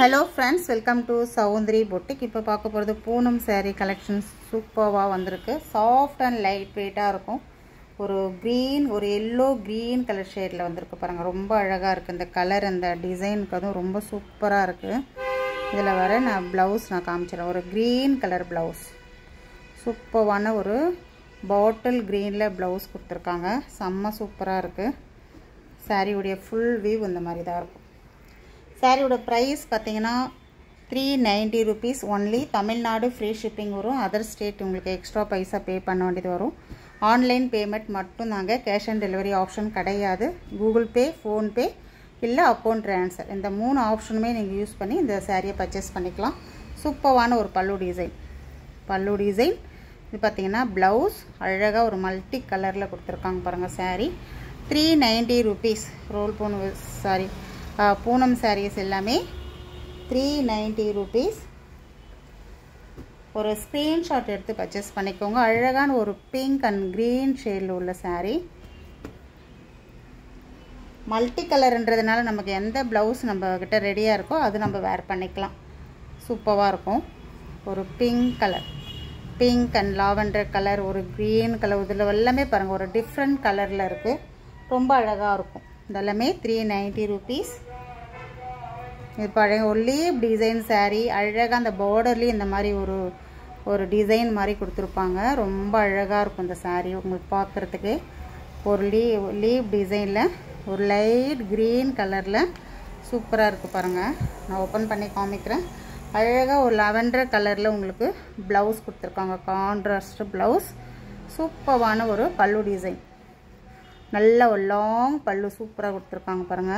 Hello friends, welcome to Soundri Boutique. இப்போ பார்க்க போறது பூனம் saree collections சூப்பரா வந்திருக்கு. Soft and light weight இருக்கும். ஒரு green, ஒரு yellow green color shadeல வந்திருக்கு பாருங்க. ரொம்ப அழகா இருக்கு இந்த கலர் அந்த டிசைனுக்கு அதுவும் ரொம்ப சூப்பரா இருக்கு. இதல வர நான் blouse நான் காமிச்சறேன். ஒரு green color blouse. சூப்பரான ஒரு bottle greenல blouse கொடுத்திருக்காங்க. செம்ம சூப்பரா இருக்கு. saree உடைய full view இந்த மாதிரி தான் இருக்கும். saree ஓட price பாத்தீங்கன்னா 390 rupees only. Tamil Nadu free shipping வரும். other state உங்களுக்கு எக்ஸ்ட்ரா பைசா பே பண்ண வேண்டியது வரும். ஆன்லைன் பேமெண்ட் மட்டும் தாங்க. கேஷ் அண்ட் டெலிவரி ஆப்ஷன் கிடையாது. கூகுள் பே, ஃபோன் பே இல்ல அக்கவுண்ட் ட்ரான்ஸ்ஃபர் இந்த மூணு ஆப்ஷனுமே நீங்க யூஸ் பண்ணி இந்த சாரியை பர்சேஸ் பண்ணிக்கலாம். சூப்பரான ஒரு பல்லு டிசைன். இது பாத்தீங்கன்னா blouse அழகா ஒரு மல்டி கலர்ல கொடுத்திருக்காங்க பாருங்க. saree 390 rupees. ரோல் போன் சாரி பூனம் sarees எல்லாமே 390 rupees. ஒரு ஸ்கிரீன்ஷாட் எடுத்து பர்சேஸ் பண்ணிக்கோங்க. அழகான ஒரு பிங்க் அண்ட் கிரீன் ஷேட்ல உள்ள saree. மல்டி கலர்ன்றதுனால நமக்கு எந்த blouse நம்ம கிட்ட ரெடியா இருக்கோ அது நம்ம வேர் பண்ணிக்கலாம். சூப்பரா இருக்கும். ஒரு pink colour, pink and lavender colour, ஒரு கிரீன் கலர், இதுல எல்லாமே பாருங்க ஒரு டிஃபரண்ட் கலர்ல இருக்கு. ரொம்ப அழகா இருக்கும். இதெல்லாமே 390 rupees. இது பாருங்க ஒரு லீப் டிசைன் saree. அழகா அந்த borderலயே இந்த மாதிரி ஒரு டிசைன் மாதிரி கொடுத்திருப்பாங்க. ரொம்ப அழகா இருக்கும் இந்த saree உங்களுக்கு பார்க்கிறதுக்கு. ஒரு லீப் டிசைன்ல ஒரு லைட் கிரீன் கலர்ல சூப்பரா இருக்கு பாருங்க. நான் ஓபன் பண்ணி காமிக்கிறேன். அழகா ஒரு லாவெண்டர் கலர்ல உங்களுக்கு blouse கொடுத்திருக்காங்க. Contrast blouse. சூப்பரான ஒரு பல்லு டிசைன். நல்ல ஒரு லாங் பல்லு சூப்பரா கொடுத்திருக்காங்க பாருங்க.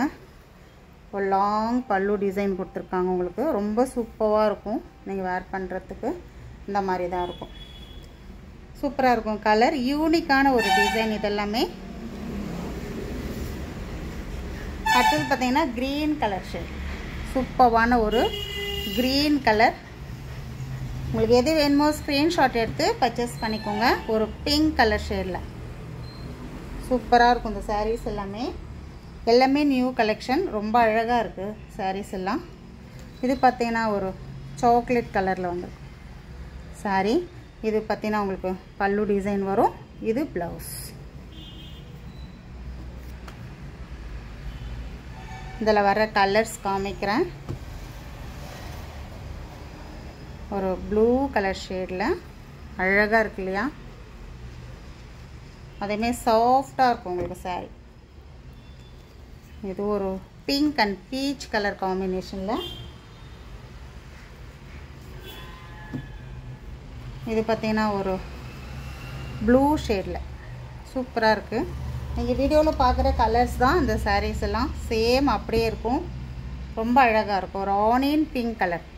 ஒரு லாங் பல்லு டிசைன் கொடுத்திருக்காங்க உங்களுக்கு. ரொம்ப சூப்பரா இருக்கும். நீங்க வேர் பண்றதுக்கு இந்த மாதிரி தான் இருக்கும். சூப்பரா இருக்கும். கலர் யூனிக்கான ஒரு டிசைன் இதெல்லாமே. அடுத்து பாத்தீங்கன்னா கிரீன் கலர் ஷேட். சூப்பரான ஒரு கிரீன் கலர். உங்களுக்கு எது வேணுமோ ஸ்கிரீன்ஷாட் எடுத்து பர்சேஸ் பண்ணிக்கோங்க. ஒரு பிங்க் கலர் ஷேட்ல சூப்பரா இருக்கும் இந்த sarees எல்லாமே நியூ கலெக்ஷன். ரொம்ப அழகா இருக்கு sarees எல்லாம். இது பாத்தீங்கன்னா ஒரு சாக்லேட் கலர்ல வந்திருக்கு saree. இது பாத்தீங்கன்னா உங்களுக்கு பல்லு டிசைன் வரும். இது blouse. இதல வர கலர்ஸ் காமிக்கிறேன். ஒரு ப்ளூ கலர் ஷேட்ல அழகா இருக்கு இல்லையா? அதேமே சாஃப்ட்டா இருக்கும் உங்களுக்கு saree. இது ஒரு பிங்க் அண்ட் பீச் கலர் காம்பினேஷன்ல. இது பாத்தீங்கன்னா ஒரு ப்ளூ ஷேட்ல சூப்பரா இருக்கு. நீங்க வீடியோல பார்க்குற கலர்ஸ் தான் இந்த sarees எல்லாம் சேம் அப்படியே இருக்கும். ரொம்ப அழகா இருக்கும். ஒரு ஆனியன் பிங்க் கலர்.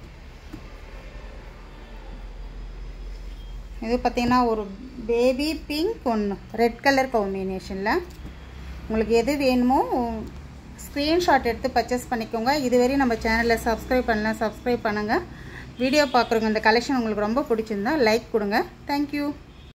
இது பாத்தீங்கன்னா ஒரு பேபி பிங்க் ஒன்னு ரெட் கலர் காம்பினேஷன்ல. உங்களுக்கு எது வேணுமோ ஸ்கிரீன்ஷாட் எடுத்து பர்சேஸ் பண்ணிக்கோங்க. இதுவரை நம்ம சேனலை சப்ஸ்கிரைப் பண்ணலாம், சப்ஸ்கிரைப் பண்ணுங்க. வீடியோ பார்க்குறவங்க இந்த கலெக்ஷன் உங்களுக்கு ரொம்ப பிடிச்சிருந்தா லைக் கொடுங்க. Thank you.